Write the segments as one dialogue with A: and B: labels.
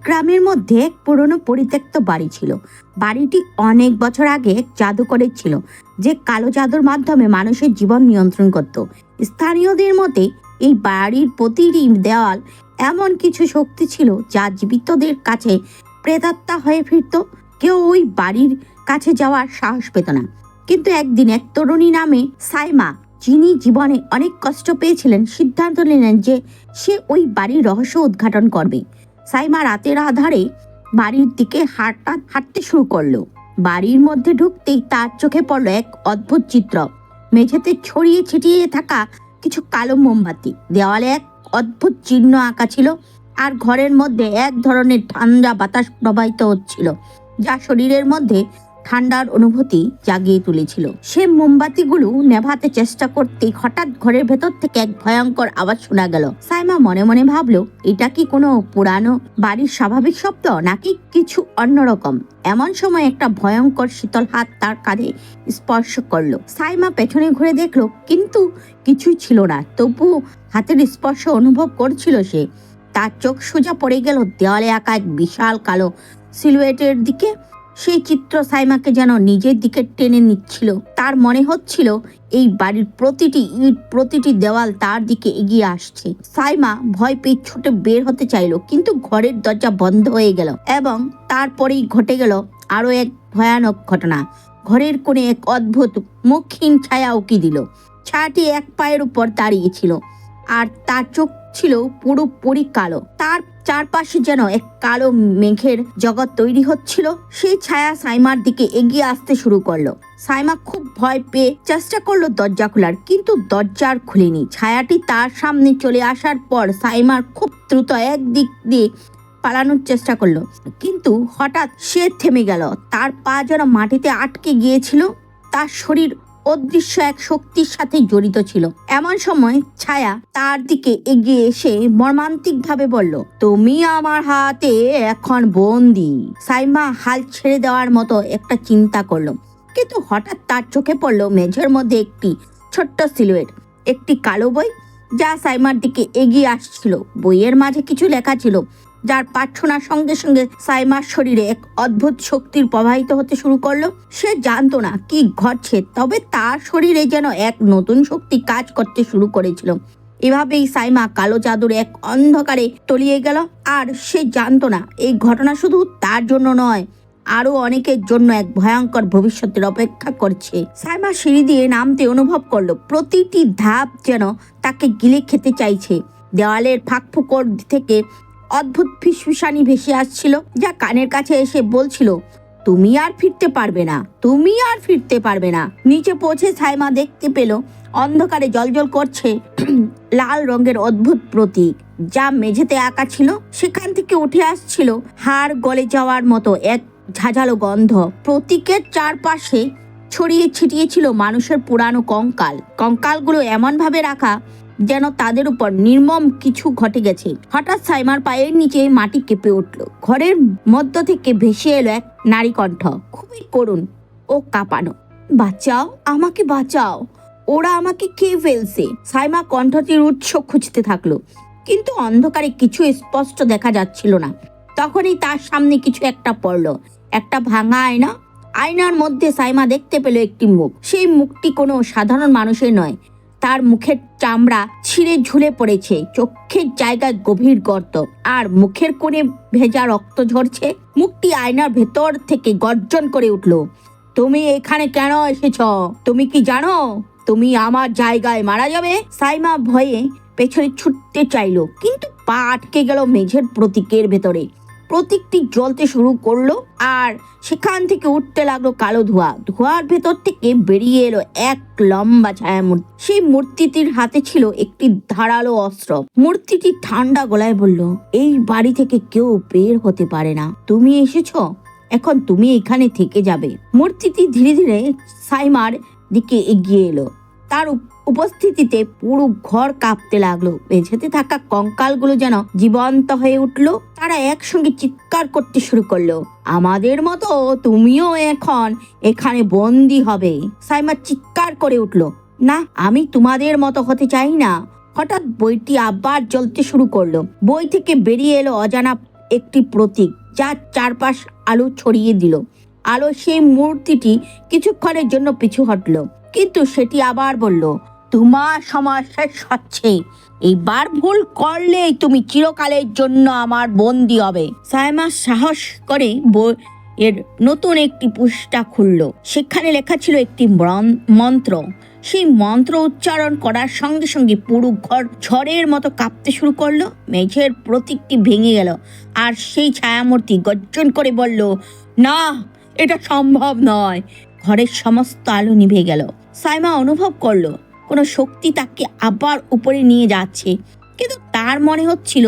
A: গ্রামের মধ্যে এক পুরনো পরিত্যক্ত বাড়ি ছিল। বাড়িটি অনেক বছর আগে এক জাদুকরের ছিল, যে কালো জাদুর মাধ্যমে মানুষের জীবন নিয়ন্ত্রণ করত। স্থানীয়দের মতে এই বাড়ির প্রতিটি দেওয়াল এমন কিছু শক্তি ছিল যা জীবিতদের কাছে প্রেতাত্মা হয়ে ফিরত। কেউ ওই বাড়ির কাছে যাওয়ার সাহস পেত না। কিন্তু একদিন এক তরুণী নামে সাইমা, যিনি জীবনে অনেক কষ্ট পেয়েছিলেন, সিদ্ধান্ত নিলেন যে সে ওই বাড়ির রহস্য উদ্ঘাটন করবে। সাইমা রাতের আধারে বাড়ির দিকে হাঁটতে শুরু করলো। বাড়ির মধ্যে ঢুকতেই তার চোখে পড়লো এক অদ্ভুত চিত্র। মেঝেতে ছড়িয়ে ছিটিয়ে থাকা কিছু কালো মোমবাতি, দেওয়ালে এক অদ্ভুত চিহ্ন আঁকা ছিল, আর ঘরের মধ্যে এক ধরনের ঠান্ডা বাতাস প্রবাহিত হচ্ছিল, যা শরীরের মধ্যে ঠান্ডার অনুভূতি জাগিয়ে তুলেছিল। সে মোমবাতিগুলো নেভাতে চেষ্টা করতে হঠাৎ ঘরের ভেতর থেকে এক ভয়ঙ্কর আওয়াজ শোনা গেল। সাইমা মনে মনে ভাবলো, এটা কি কোনো পুরানো বাড়ির স্বাভাবিক শব্দ নাকি কিছু অন্যরকম। এমন সময় একটা ভয়ঙ্কর শীতল হাত তার কাঁধে স্পর্শ করলো। সাইমা পেছনে ঘুরে দেখলো, কিন্তু কিছুই ছিল না। তবু হাতের স্পর্শ অনুভব করছিল সে। তার চোখ সোজা পড়ে গেল দেওয়ালে আঁকা এক বিশাল কালো সিলুয়েটের দিকে। সেই চিত্র সাইমাকে যেন নিজের দিকে টেনে নিচ্ছিল। তার মনে হচ্ছিল এই বাড়ির প্রতিটি ইট, প্রতিটি দেওয়াল তার দিকে এগিয়ে আসছে। সাইমা ভয় পেয়ে ছুটে বের হতে চাইলো, কিন্তু ঘরের দরজা বন্ধ হয়ে গেল। এবং তারপরেই ঘটে গেল আরো এক ভয়ানক ঘটনা। ঘরের কোণে এক অদ্ভুত মুখহীন ছায়া উকি দিল। ছায়াটি এক পায়ের উপর দাঁড়িয়েছিল, আর তার চোখ ছিল পুরোপুরি কালো। তার চারপাশে যেন এক কালো মেঘের জগৎ তৈরি হচ্ছিল। সেই ছায়া সাইমার দিকে এগিয়ে আসতে শুরু করলো। সাইমা খুব ভয় পেয়ে চেষ্টা করলো দরজা খোলার, কিন্তু দরজা আর খুলেনি। ছায়াটি তার সামনে চলে আসার পর সাইমার খুব দ্রুত একদিক দিয়ে পালানোর চেষ্টা করলো, কিন্তু হঠাৎ সে থেমে গেল। তার পা যেন মাটিতে আটকে গিয়েছিল। তার শরীর অদৃশ্য এক শক্তির সাথে জড়িত ছিল। এমন সময় ছায়া তার দিকে এগিয়ে এসে মর্মান্তিক ভাবে বলল, তুমি আমার হাতে এখন বন্দি। সাইমা হাল ছেড়ে দেওয়ার মতো একটা চিন্তা করলো, কিন্তু হঠাৎ তার চোখে পড়লো মেঝের মধ্যে একটি ছোট্ট সিলুয়েট, একটি কালো বই, যা সাইমার দিকে এগিয়ে আসছিল। বইয়ের মাঝে কিছু লেখা ছিল, যার পাঠ শোনার সঙ্গে সঙ্গে সাইমার শরীরে এক অদ্ভুত শক্তির প্রবাহিত হতে শুরু করলো। সে জানতো না কি ঘটছে, তবে তার শরীরে যেন এক নতুন শক্তি কাজ করতে শুরু করেছিল। এভাবেই সাইমা কালো জাদুর এক অন্ধকারে তলিয়ে গেল। আর সে জানতো না এই ঘটনা শুধু তার জন্য নয়, আরো অনেকের জন্য এক ভয়ঙ্কর ভবিষ্যতের অপেক্ষা করছে। সাইমা সিঁড়ি দিয়ে নামতে অনুভব করলো প্রতিটি ধাপ যেন তাকে গিলে খেতে চাইছে। দেওয়ালের ফাঁকফোকর থেকে অদ্ভুত ফিসফিসানি ভেসে আসছিল, যা কানের কাছে এসে বলছিল, তুমি আর ফিরতে পারবে না, তুমি আর ফিরতে পারবে না। নিচে পৌঁছে সাইমা দেখতে পেল অন্ধকারে জ্বলজ্বল করছে লাল রঙের অদ্ভুত প্রতীক, যা মেঝেতে আঁকা ছিল। সেখান থেকে উঠে আসছিল হাড় গলে যাওয়ার মতো এক ঝাঁঝালো গন্ধ। প্রতীকের চারপাশে ছড়িয়ে ছিটিয়ে ছিল মানুষের পুরানো কঙ্কাল। কঙ্কালগুলো এমন ভাবে রাখা যেন তাদের উপর নির্মম কিছু ঘটে গেছে। হঠাৎ সাইমার পায়ের নিচে মাটি কেঁপে উঠল। ঘরের মধ্য থেকে ভেসে এলো এক নারী কণ্ঠ, খুবই করুণ ও কাঁপানো। বাঁচাও, আমাকে বাঁচাও, ওরা আমাকে খেয়ে ফেলছে। সাইমা কণ্ঠটির উৎস খুঁজতে থাকলো, কিন্তু অন্ধকারে কিছু স্পষ্ট দেখা যাচ্ছিল না। তখনই তার সামনে কিছু একটা পড়লো, একটা ভাঙা আয়না। আয়নার মধ্যে সাইমা দেখতে পেল একটি মুখ। সেই মুখটি কোনো সাধারণ মানুষের নয়। তার মুখের চামড়া ছিঁড়ে ঝুলে পড়েছে, চোখের জায়গায় গভীর গর্ত, আর মুখের কোণে ভেজা রক্ত ঝরছে। মুখটি আয়নার ভেতর থেকে গর্জন করে উঠল, তুমি এখানে কেন এসেছ? তুমি কি জানো তুমি আমার জায়গায় মারা যাবে? সাইমা ভয়ে পেছনে ছুটতে চাইল, কিন্তু পা আটকে গেল মেঝের প্রতীকের ভেতরে। প্রতীকটি জ্বলতে শুরু করলো, আর সেখান থেকে উঠতে লাগলো কালো ধোঁয়া। ধোঁয়ার ভেতর থেকে বেরিয়ে এলো এক লম্বা ছায়া মূর্তি। সেই মূর্তিটির হাতে ছিল একটি ধারালো অস্ত্র। মূর্তিটি ঠান্ডা গলায় বলল, এই বাড়ি থেকে কেউ বের হতে পারে না। তুমি এসেছো, এখন তুমি এখানে থেকে যাবে। মূর্তিটি ধীরে ধীরে সাইমার দিকে এগিয়ে এলো। তার উপস্থিতিতে পুরো ঘর কাঁপতে লাগলো। মেঝেতে থাকা কঙ্কালগুলো যেন জীবন্ত হয়ে উঠলো। তারা একসঙ্গে চিৎকার করতে শুরু করলো, আমাদের মতো তুমিও এখন এখানে বন্দি হবে। সাইমা চিৎকার করে উঠলো, না, আমি তোমাদের মতো হতে চাই না। হঠাৎ বইটি আবার জ্বলতে শুরু করলো। বই থেকে বেরিয়ে এলো অজানা একটি প্রতীক, যার চারপাশ আলো ছড়িয়ে দিল। আলো সেই মূর্তিটি কিছুক্ষণের জন্য পিছু হটল, কিন্তু সেটি আবার বলল, তোমার সময় শেষ হচ্ছে। এইবার ভুল করলেই তুমি চিরকালের জন্য আমার বন্দী হবে। সাইমা সাহস করে এর নতুন একটি পৃষ্ঠা খুলল। সেখানে লেখা ছিল একটি মন্ত্র। সেই মন্ত্র উচ্চারণ করার সঙ্গে সঙ্গে পুরো ঘর ঝড়ের মতো কাঁপতে শুরু করলো। মেঝের প্রতীকটি ভেঙে গেল, আর সেই ছায়ামূর্তি গর্জন করে বলল, না, এটা সম্ভব নয়। ঘরের সমস্ত আলো নিভে গেল। সাইমা অনুভব করলো কোনো শক্তি তাকে আবার উপরে নিয়ে যাচ্ছে, কিন্তু তার মনে হচ্ছিল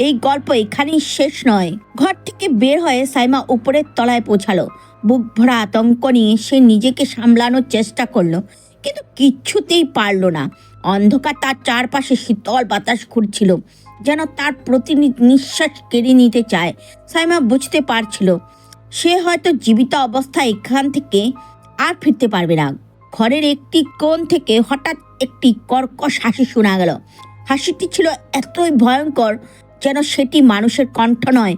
A: এই গল্প এখানেই শেষ নয়। ঘর থেকে বের হয়ে সাইমা উপরের তলায় পৌঁছালো। বুক ভরা আতঙ্ক নিয়ে সে নিজেকে সামলানোর চেষ্টা করলো, কিন্তু কিচ্ছুতেই পারল না। অন্ধকার তার চারপাশে শীতল বাতাস ঘুরছিল, যেন তার প্রতি নিঃশ্বাস কেড়ে নিতে চায়। সাইমা বুঝতে পারছিল সে হয়তো জীবিত অবস্থায় এখান থেকে আর ফিরতে পারবে না। ঘরের একটি কোণ থেকে হঠাৎ একটি কর্কশ হাসি শোনা গেল। হাসিটি ছিল এতই ভয়ঙ্কর যেন সেটি মানুষের কণ্ঠ নয়,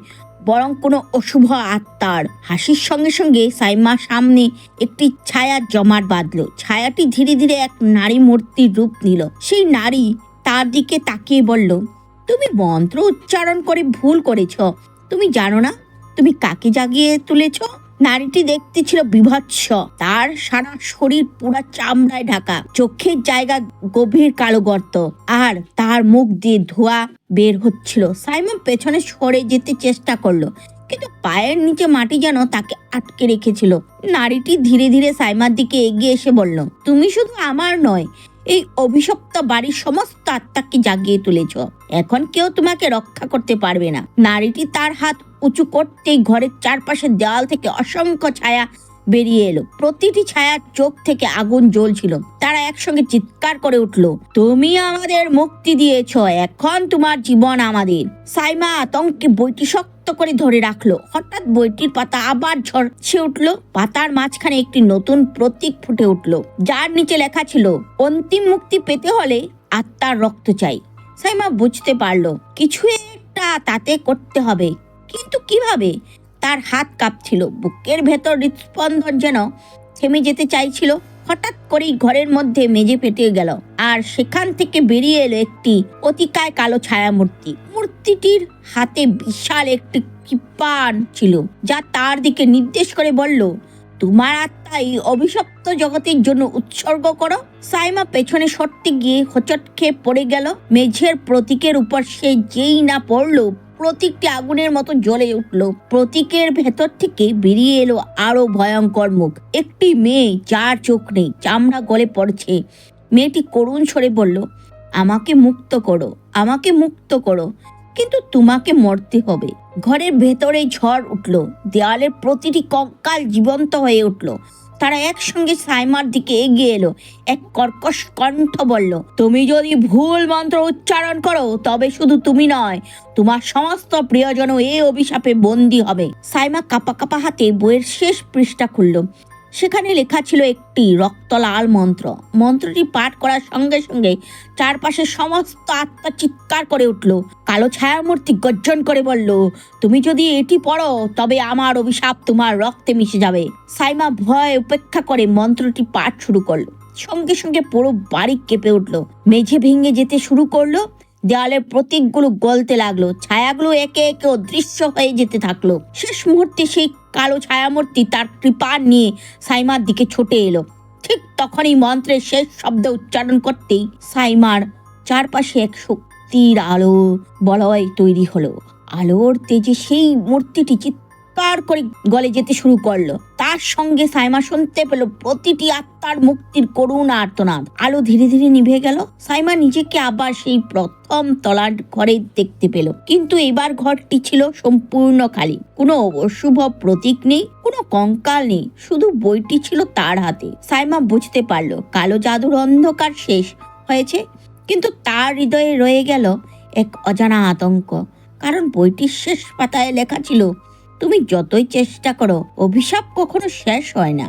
A: বরং কোনো অশুভ আত্মার। হাসির সঙ্গে সঙ্গে সাইমার সামনে একটি ছায়া জমাট বাঁধল। ছায়াটি ধীরে ধীরে এক নারী মূর্তির রূপ নিল। সেই নারী তার দিকে তাকিয়ে বলল, তুমি মন্ত্র উচ্চারণ করে ভুল করেছ। তুমি জানো না তুমি কাকে জাগিয়ে তুলেছ? নারীটি দেখতে ছিল বিভৎস। তার সারা শরীর পুরা চামড়ায় ঢাকা, চোখের জায়গা গভীর কালো গর্ত, আর তার মুখ দিয়ে ধোঁয়া বের হচ্ছিল। সাইমন পেছনে সরে যেতে চেষ্টা করলো, কিন্তু পায়ের নিচে মাটি যেন তাকে আটকে রেখেছিল। নারীটি ধীরে ধীরে সাইমার দিকে এগিয়ে এসে বলল, তুমি শুধু আমার নয়, এই অভিশপ্ত বাড়ির সমস্ত আত্মাকে জাগিয়ে তুলেছ। এখন কেউ তোমাকে রক্ষা করতে পারবে না। নারীটি তার হাত উঁচু করতেই ঘরের চারপাশের দেওয়াল থেকে অসংখ্য ছায়া বেরিয়ে এলো। প্রতিটি ছায়ার চোখ থেকে আগুন জ্বলছিল। তারা একসঙ্গে চিৎকার করে উঠল, তুমি আমাদের মুক্তি দিয়েছ, এখন তোমার জীবন আমাদের। সাইমা আতঙ্কে বইটি শক্ত করে ধরে রাখলো। হঠাৎ বইটির পাতা আবার ঝরছে উঠলো। পাতার মাঝখানে একটি নতুন প্রতীক ফুটে উঠলো, যার নিচে লেখা ছিল, অন্তিম মুক্তি পেতে হলে আত্মার রক্ত চাই। সাইমা বুঝতে পারলো কিছু একটা তাতে করতে হবে, কিন্তু কিভাবে? তার হাত কাঁপছিল, বুকের ভেতর হৃদস্পন্দন যেন থেমে যেতে চাইছিল। হঠাৎ করেই ঘরের মধ্যে মেঝে ফেটে গেল, আর সেখান থেকে বেরিয়ে এলো একটি অতিকায় কালো ছায়ামূর্তি। মূর্তিটির হাতে বিশাল একটি কৃপাণ ছিল, যা তার দিকে নির্দেশ করে বলল, তোমার আত্মা এই অভিশপ্ত জগতের জন্য উৎসর্গ করো। সাইমা পেছনে সরতে গিয়ে হোঁচট খেয়ে পড়ে গেল। মেঝের প্রতীকের উপর সে যেই না পড়লো, প্রতীকটি আগুনের মতো জ্বলে উঠল। প্রতীকের ভেতর থেকে বেরিয়ে এলো আরো ভয়ঙ্কর মুখ। একটি মেয়ে, যার চোখ নেই, চামড়া গলে পড়ছে। মেয়েটি করুণ স্বরে বলল, আমাকে মুক্ত করো, আমাকে মুক্ত করো, কিন্তু তোমাকে মরতে হবে। ঘরের ভেতরে ঝড় উঠল। দেওয়ালের প্রতিটি কঙ্কাল জীবন্ত হয়ে উঠল। তারা একসঙ্গে সাইমার দিকে এগিয়ে এলো। এক কর্কশ কণ্ঠ বলল, তুমি যদি ভুল মন্ত্র উচ্চারণ করো, তবে শুধু তুমি নয়, তোমার সমস্ত প্রিয়জনও এই অভিশাপে বন্দী হবে। সাইমা কাঁপা কাঁপা হাতে বইয়ের শেষ পৃষ্ঠা খুলল। সেখানে লেখা ছিল একটি রক্তলাল মন্ত্র। মন্ত্রটি পাঠ করার সঙ্গে সঙ্গে চারপাশের সমস্ত আত্মা চিৎকার করে উঠল। কালো ছায়ামূর্তি গর্জন করে বলল, তুমি যদি এটি পড়ো, তবে আমার অভিশাপ তোমার রক্তে মিশে যাবে। সাইমা ভয় উপেক্ষা করে মন্ত্রটি পাঠ শুরু করলো। সঙ্গে সঙ্গে পুরো বাড়ি কেঁপে উঠলো। মেঝে ভেঙে যেতে শুরু করলো। দেওয়ালের প্রতীকগুলো গলতে লাগলো। ছায়াগুলো একে একে অদৃশ্য হয়ে যেতে থাকলো। শেষ মুহূর্তে সেই কালো ছায়ামূর্তি তার কৃপাণ নিয়ে সাইমার দিকে ছুটে এলো। ঠিক তখনই মন্ত্রের শেষ শব্দ উচ্চারণ করতেই সাইমার চারপাশে এক শক্তির আলো বলয় তৈরি হলো। আলোর তেজে সেই মূর্তিটি চিৎকার করে গলে যেতে শুরু করলো। তার সঙ্গে সাইমা শুনতে পেল প্রতিটি আত্মার মুক্তির করুণ আর্তনাদ। আলো ধীরে ধীরে নিভে গেল। সাইমা নিজেকে আবার সেই প্রথম তলার ঘরে দেখতে পেল, কিন্তু এবার ঘরটি ছিল সম্পূর্ণ খালি। কোনো অশুভ প্রতীক নেই, কোনো কঙ্কাল নেই, শুধু বইটি ছিল তার হাতে। সাইমা বুঝতে পারলো কালো জাদুর অন্ধকার শেষ হয়েছে, কিন্তু তার হৃদয়ে রয়ে গেল এক অজানা আতঙ্ক। কারণ বইটির শেষ পাতায় লেখা ছিল, তুমি যতই চেষ্টা করো, অভিশাপ কখনো শেষ হয় না।